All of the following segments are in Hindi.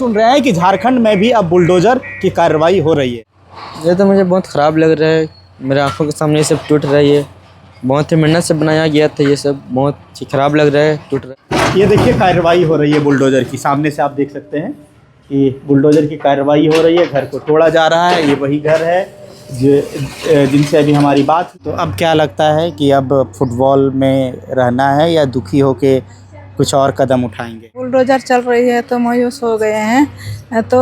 सुन रहे हैं कि झारखंड में भी अब बुलडोजर की कार्रवाई हो रही है। ये तो मुझे बहुत ख़राब लग रहा है। मेरे आंखों के सामने ये सब टूट रहा है। ये बहुत ही मेहनत से बनाया गया था। ये सब बहुत ही ख़राब लग रहा है, टूट रहा है। ये देखिए कार्रवाई हो रही है बुलडोजर की, सामने से आप देख सकते हैं कि बुलडोजर की कार्रवाई हो रही है। घर को तोड़ा जा रहा है। ये वही घर है जिनसे अभी हमारी बात। तो अब क्या लगता है कि अब फुटबॉल में रहना है या दुखी होके कुछ और कदम उठाएंगे? बुलडोजर चल रही है तो मायूस हो गए हैं। तो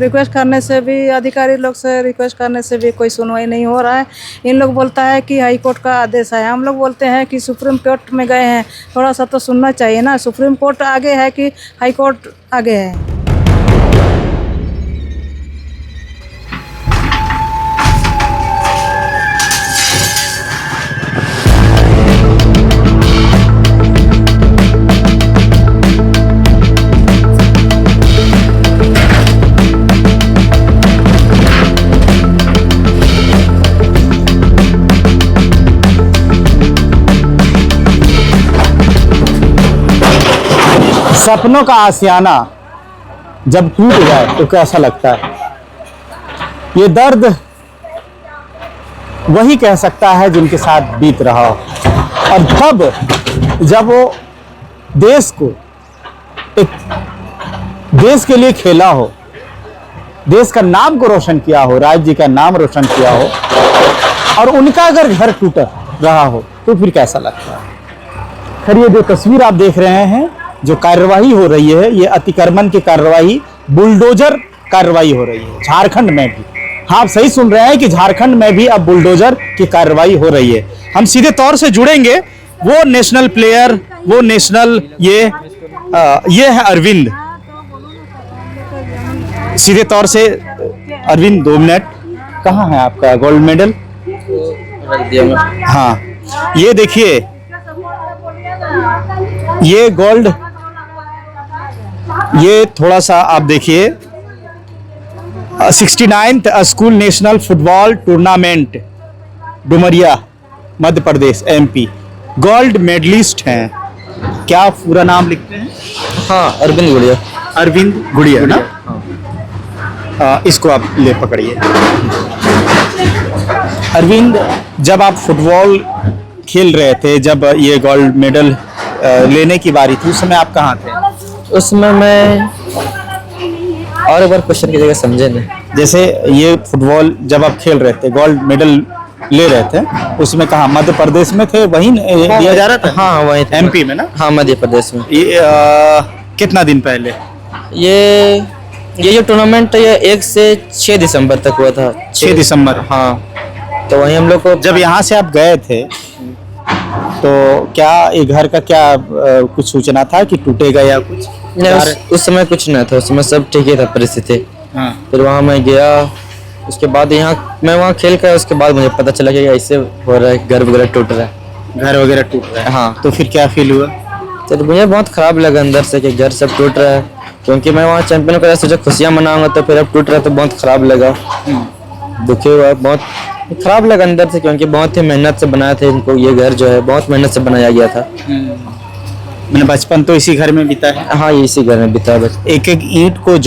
रिक्वेस्ट करने से भी, अधिकारी लोग से रिक्वेस्ट करने से भी कोई सुनवाई नहीं हो रहा है। इन लोग बोलता है कि हाई कोर्ट का आदेश है, हम लोग बोलते हैं कि सुप्रीम कोर्ट में गए हैं, थोड़ा सा तो सुनना चाहिए ना। सुप्रीम कोर्ट आगे है कि हाई कोर्ट आगे है? सपनों का आशियाना जब टूट जाए तो कैसा लगता है? ये दर्द वही कह सकता है जिनके साथ बीत रहा हो। और तब जब वो देश को, एक देश के लिए खेला हो, देश का नाम को रोशन किया हो, राज्य जी का नाम रोशन किया हो, और उनका अगर घर टूट रहा हो तो फिर कैसा लगता है? खैर, ये जो तस्वीर आप देख रहे हैं, जो कार्रवाई हो रही है, ये अतिक्रमण की कार्रवाई, बुलडोजर कार्रवाई हो रही है झारखंड में भी। हाँ, आप सही सुन रहे हैं कि झारखंड में भी अब बुलडोजर की कार्रवाई हो रही है। हम सीधे तौर से जुड़ेंगे वो नेशनल प्लेयर, वो नेशनल ये है अरविंद। सीधे तौर से अरविंद, 2 मिनट। कहाँ है आपका गोल्ड मेडल? हाँ, ये देखिए, ये गोल्ड, ये थोड़ा सा आप देखिए, 69th school national football tournament, Dumaria, Madhya Pradesh, MP। Gold medalist हैं। क्या पूरा नाम लिखते हैं? हाँ, अरविंद गुड़िया। अरविंद गुड़िया ना? इसको आप ले पकड़िए। अरविंद, जब आप फुटबॉल खेल रहे थे, जब ये गोल्ड मेडल लेने की बारी थी, उस समय आप कहाँ थे? उस समय मैं, और एक बार क्वेश्चन की जगह समझे नहीं। जैसे ये फुटबॉल जब आप खेल रहे थे, गोल्ड मेडल ले रहे थे, उसमें कहाँ, मध्य प्रदेश में थे? वहीं दिया जा रहा था? हाँ, वहीं थे। MP में ना? हाँ, मध्य प्रदेश में। ये कितना दिन पहले? ये जो टूर्नामेंट है, ये 1 से 6 दिसंबर तक हुआ था। 6 दिसंबर? हाँ, तो वहीं हम लोग को, जब यहाँ से आप गए थे तो क्या ये घर का क्या कुछ सूचना था कि टूटेगा या कुछ? उस समय कुछ नहीं था। उस समय सब ठीक ही था परिस्थिति। हाँ। फिर वहाँ मैं गया, उसके बाद यहाँ मैं वहाँ खेल कर, उसके बाद मुझे पता चला कि ऐसे हो रहा है, घर वगैरह टूट रहा है। घर वगैरह टूट रहा है? हाँ। तो फिर क्या फील हुआ? तो मुझे बहुत ख़राब लगा अंदर से कि घर सब टूट रहा है, क्योंकि मैं वहाँ चैंपियन को सोचा खुशियाँ मनाऊंगा, तो फिर अब टूट रहा है तो बहुत ख़राब लगा, दुखी हुआ, बहुत ख़राब लगा अंदर से, क्योंकि बहुत ही मेहनत से बनाया था इनको। ये घर जो है बहुत मेहनत से बनाया गया था। मैंने बचपन तो इसी घर में बिता है? हाँ, ये इसी घर में बिता है। एक एक ईंट को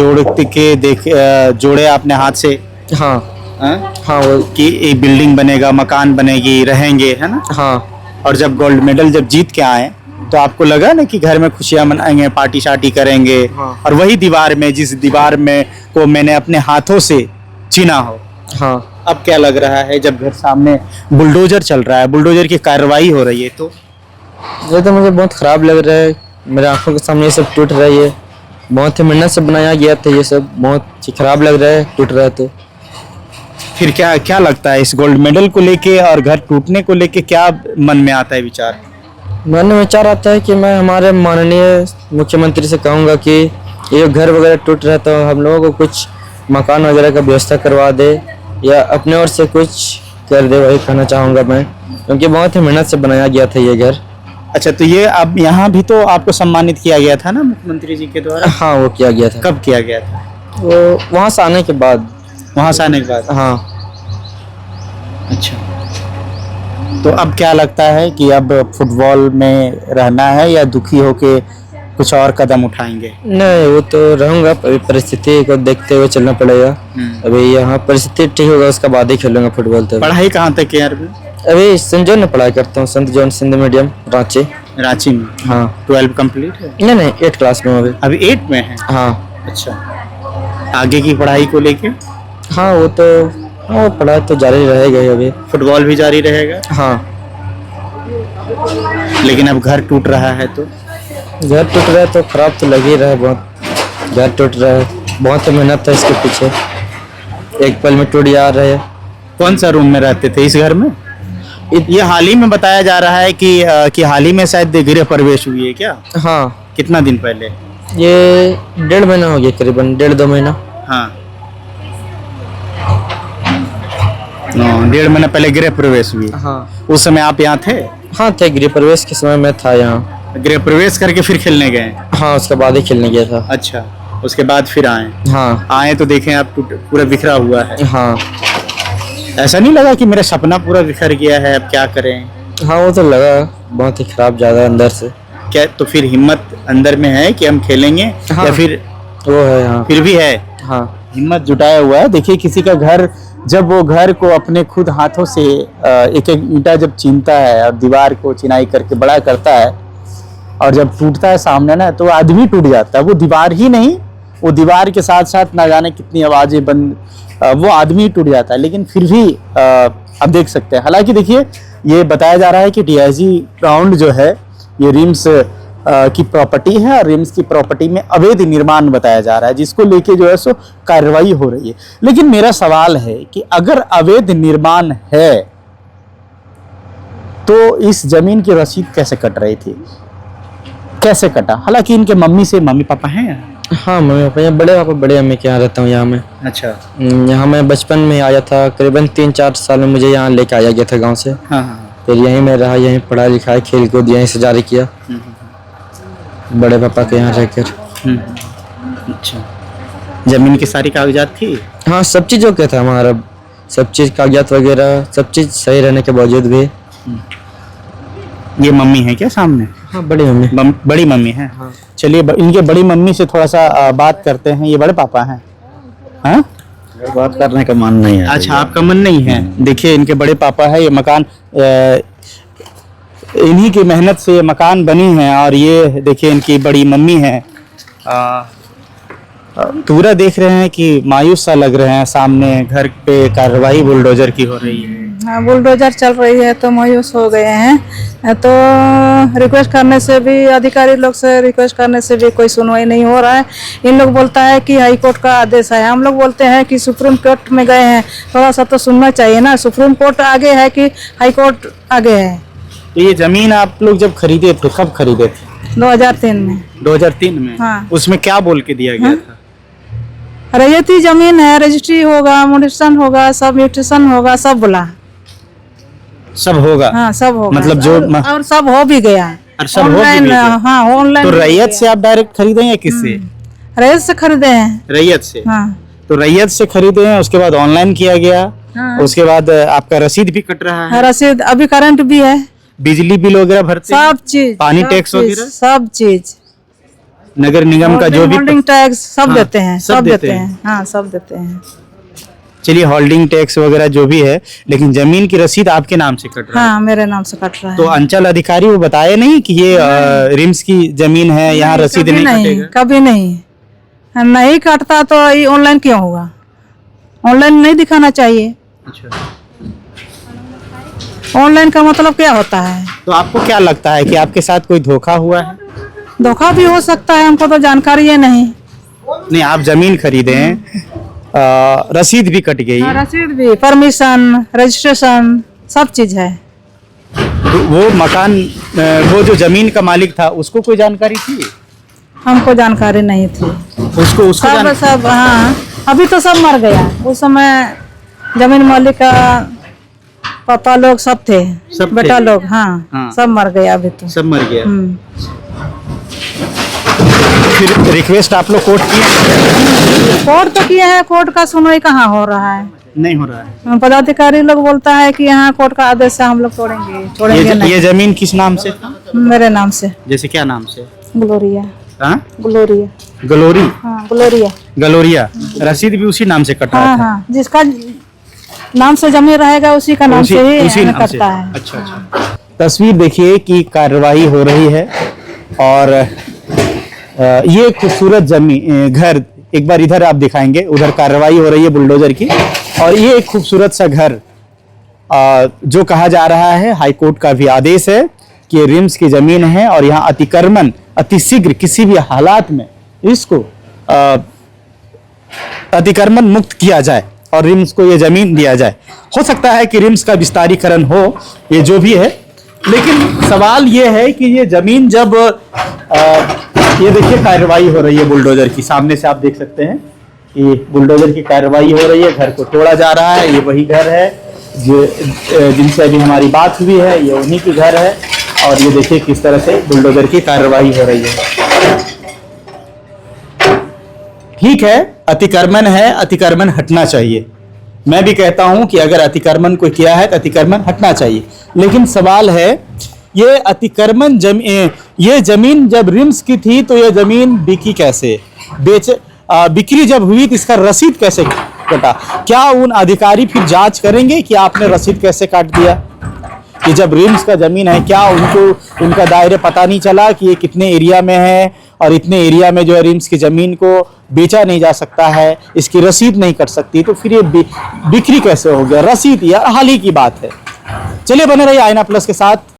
जोड़े आपने हाथ से? हाँ हाँ, वो कि एक बिल्डिंग बनेगा, मकान बनेगी, रहेंगे, है ना? हाँ। और जब गोल्ड मेडल जब जीत के आए तो आपको लगा ना कि घर में खुशियां मनाएंगे, पार्टी शार्टी करेंगे? हाँ। और वही दीवार में, जिस दीवार में को मैंने अपने हाथों से चीना हो। हाँ। अब क्या लग रहा है जब घर सामने बुलडोजर चल रहा है, बुलडोजर की कार्रवाई हो रही है? तो ये तो मुझे बहुत ख़राब लग रहा है। मेरे आंखों के सामने ये सब टूट रहा है। ये बहुत ही मेहनत से बनाया गया था। ये सब बहुत ही ख़राब लग रहा है, टूट रहा है। तो फिर क्या लगता है इस गोल्ड मेडल को लेके और घर टूटने को लेके, क्या मन में आता है विचार? मन में विचार आता है कि मैं हमारे माननीय मुख्यमंत्री से कहूँगा कि ये घर वगैरह टूट रहा है तो हम लोगों को कुछ मकान वगैरह का व्यवस्था करवा दे, या अपने ओर से कुछ कर दे, वही कहना चाहूँगा मैं, क्योंकि बहुत ही मेहनत से बनाया गया था ये घर। अच्छा, तो ये अब यहाँ भी तो आपको सम्मानित किया गया था ना मुख्यमंत्री जी के द्वारा? हाँ, वो किया गया था। कब किया गया था? वो वहाँ से आने के बाद। वहाँ से आने के बाद? हाँ। अच्छा, तो अब क्या लगता है कि अब फुटबॉल में रहना है या दुखी होके कुछ और कदम उठाएंगे? नहीं, वो तो रहूंगा, अभी परिस्थिति को देखते हुए चलना पड़ेगा। अभी यहाँ परिस्थिति ठीक होगा, उसके बाद ही खेलूंगा फुटबॉल। तो पढ़ाई कहाँ तक है यार? अभी सेंट जॉन में पढ़ाई करता हूँ, संत जॉन सिंध मीडियम रांची। रांची में? हाँ। 12 कंप्लीट है? नहीं, 8 क्लास में हूँ अभी 8 में है? हाँ। अच्छा, आगे की पढ़ाई को लेके? हाँ, वो पढ़ाई तो जारी रहेगा ही। अभी फुटबॉल भी जारी रहेगा? हाँ। लेकिन अब घर टूट रहा है तो? घर टूट रहा है तो खराब तो लग ही रहा है बहुत। घर टूट रहा है, बहुत मेहनत है इसके पीछे, एक पल में टूट जा रहा है। कौन सा रूम में रहते थे इस घर में? ये हाल ही में बताया जा रहा है कि हाल ही में शायद गृह प्रवेश हुई है क्या? हाँ। कितना दिन पहले? ये 1.5 महीना हो गया, करीबन 1.5-2 महीना। हाँ, 1.5 महीना पहले गृह प्रवेश हुई। हाँ। उस समय आप यहाँ थे? हाँ थे, गृह प्रवेश के समय मैं था यहाँ। गृह प्रवेश करके फिर खेलने गए? हाँ, उसके बाद ही खेलने गया था। अच्छा, उसके बाद फिर आए? हाँ। आए तो देखें आप पूरा बिखरा हुआ है। हाँ। ऐसा नहीं लगा कि मेरा सपना पूरा बिखर गया है, अब क्या करें? हाँ, वो तो लगा बहुत ही खराब, ज़्यादा अंदर से। क्या तो फिर हिम्मत अंदर में है कि हम खेलेंगे? हाँ। या फिर वो है? हाँ। फिर भी है? हाँ। हिम्मत जुटाया हुआ है। देखिए, किसी का घर, जब वो घर को अपने खुद हाथों से एक एक ईंटा जब चीनता है और दीवार को चिनाई करके बड़ा करता है, और जब टूटता है सामने ना, तो आदमी टूट जाता है। वो दीवार ही नहीं, वो दीवार के साथ साथ ना जाने कितनी आवाजें बंद, वो आदमी टूट जाता है। लेकिन फिर भी आप देख सकते हैं। हालांकि देखिए, ये बताया जा रहा है कि DIG ग्राउंड जो है ये रिम्स की प्रॉपर्टी है, और रिम्स की प्रॉपर्टी में अवैध निर्माण बताया जा रहा है, जिसको लेके जो है सो कार्रवाई हो रही है। लेकिन मेरा सवाल है कि अगर अवैध निर्माण है तो इस जमीन की रसीद कैसे कट रही थी, कैसे कटा? हालांकि इनके मम्मी पापा हैं? हाँ, मम्मी पापा, यहाँ बड़े पापा बड़े अम्मी के यहाँ रहता हूँ यहाँ मैं। अच्छा। यहाँ मैं बचपन में आया था, करीबन 3-4 साल में मुझे यहाँ लेके आया गया था गांव से। हाँ। फिर यहीं मैं रहा, यहीं पढ़ाई लिखाई खेल कूद यहीं से जारी किया, बड़े पापा के यहाँ रहकर। अच्छा, जमीन की सारी कागजात थी? हाँ, सब चीज़ ओके था हमारा, सब चीज़ कागजात वगैरह सब चीज़ सही रहने के बावजूद भी। ये मम्मी है क्या सामने? हाँ, बड़ी मम्मी। बड़ी मम्मी है? हाँ। चलिए, इनके बड़ी मम्मी से थोड़ा सा बात करते हैं। ये बड़े पापा हैं? हाँ, बात करने का मन नहीं है। अच्छा, आपका मन नहीं है? देखिए, इनके बड़े पापा है। ये मकान इन्हीं की मेहनत से ये मकान बनी है, और ये देखिए इनकी बड़ी मम्मी है। पूरा देख रहे हैं कि मायूस सा लग रहे हैं। सामने घर पे कार्रवाई बुलडोजर की हो रही है। हाँ, बुलडोजर चल रही है तो मायूस हो गए हैं। तो रिक्वेस्ट करने से भी, अधिकारी लोग से रिक्वेस्ट करने से भी कोई सुनवाई नहीं हो रहा है। इन लोग बोलता है कि हाई कोर्ट का आदेश है, हम लोग बोलते हैं कि सुप्रीम कोर्ट में गए हैं, थोड़ा सा तो सुनना चाहिए ना। सुप्रीम कोर्ट आगे है कि हाई कोर्ट आगे है? तो ये जमीन आप लोग जब खरीदे थे, कब खरीदे थे? 2003 में। 2003 में? हाँ। उसमें क्या बोल के दिया गया था? रैयती जमीन है, रजिस्ट्री होगा, म्यूटेशन होगा, सब म्यूटेशन होगा, सब बोला। सब होगा? हाँ, सब होगा। मतलब जो और सब हो भी गया। और सब हो भी गया? हाँ, ऑनलाइन। तो रैयत से आप डायरेक्ट खरीदे या किससे? रैयत से खरीदे हैं। रैयत से? हाँ। तो रैयत से खरीदे हैं, उसके बाद ऑनलाइन किया गया। हाँ। उसके बाद आपका रसीद भी कट रहा है? रसीद, अभी करंट भी है, बिजली बिल वगैरह भरते हैं? सब चीज, पानी सब टैक्स चीज, वगैरह? सब चीज, नगर निगम का जो भी होल्डिंग टैक्स सब हाँ, देते हैं, सब सब देते देते हैं। हैं। हाँ, सब देते हैं। चलिए, होल्डिंग टैक्स वगैरह जो भी है, लेकिन जमीन की रसीद आपके नाम से कट रहा है? हाँ, मेरे नाम से कट रहा है। तो अंचल अधिकारी वो बताए नहीं कि ये रिम्स की जमीन है, यहाँ रसीद कभी नहीं कटेगा? कभी नहीं कटता तो ये ऑनलाइन क्यों होगा? ऑनलाइन नहीं दिखाना चाहिए। अच्छा। ऑनलाइन का मतलब क्या होता है? तो आपको क्या लगता है कि आपके साथ कोई धोखा हुआ है? धोखा भी हो सकता है, हमको तो जानकारी है नहीं। नहीं, आप जमीन खरीदे हैं, रसीद भी कट गई, रसीद भी, परमिशन, रजिस्ट्रेशन, सब चीज है। तो वो मकान, वो जो जमीन का मालिक था, उसको कोई जानकारी थी? हमको जानकारी नहीं थी। उसको सब हाँ, अभी तो सब मर गया। उस समय जमीन मालिक का पापा लोग सब थे, बेटा लोग। हाँ, हाँ। सब मर गया अभी तो। सब मर गया। फिर रिक्वेस्ट आप लोग कोर्ट किए? कोर्ट तो किए हैं, कोर्ट का सुनवाई कहाँ हो रहा है? नहीं हो रहा है। पदाधिकारी लोग बोलता है कि यहाँ कोर्ट का आदेश है, हम लोग छोड़ेंगे नहीं। ये जमीन किस नाम से था? मेरे नाम से। जैसे क्या नाम से? ग्लोरिया। हाँ ग्लोरिया। गलोरी, हाँ ग्लोरिया। गलोरिया, रसीद भी उसी नाम से कट रहा हाँ था। हाँ, जिसका नाम से जमीन रहेगा उसी का नाम से ही उसी नाम से। कटता है। अच्छा अच्छा। तस्वीर देखिए कि कार्रवाई हो रही है और ये खूबसूरत जमीन घर, एक बार इधर आप दिखाएंगे, उधर कार्रवाई हो रही है बुलडोजर की, और ये एक खूबसूरत सा घर जो कहा जा रहा है, हाईकोर्ट का भी आदेश है कि ये रिम्स की जमीन है और यहाँ अतिक्रमण अतिशीघ्र किसी भी हालात में इसको अतिक्रमण मुक्त किया जाए और रिम्स को ये जमीन दिया जाए। हो सकता है कि रिम्स का विस्तारीकरण हो, ये जो भी है, लेकिन सवाल ये है कि ये जमीन जब ये देखिए कार्रवाई हो रही है बुलडोजर की, सामने से आप देख सकते हैं कि बुलडोजर की कार्रवाई हो रही है, घर को तोड़ा जा रहा है। ये वही घर है जो जिनसे अभी हमारी बात हुई है, ये उन्हीं की घर है और ये देखिए किस तरह से बुलडोजर की कार्रवाई हो रही है। ठीक है, अतिक्रमण है, अतिक्रमण हटना चाहिए। मैं भी कहता हूं कि अगर अतिक्रमण कोई किया है तो अतिक्रमण हटना चाहिए, लेकिन सवाल है ये अतिक्रमण ये जमीन जब रिम्स की थी तो ये जमीन बिकी कैसे, बिक्री जब हुई तो इसका रसीद कैसे कटा? क्या उन अधिकारी फिर जांच करेंगे कि आपने रसीद कैसे काट दिया? कि जब रिम्स का जमीन है, क्या उनको उनका दायरे पता नहीं चला कि ये कितने एरिया में है और इतने एरिया में जो है रिम्स की जमीन को बेचा नहीं जा सकता है, इसकी रसीद नहीं कट सकती, तो फिर ये बिक्री कैसे हो गया? रसीद यार हाल ही की बात है। चलिए बने रहिए आईना प्लस के साथ।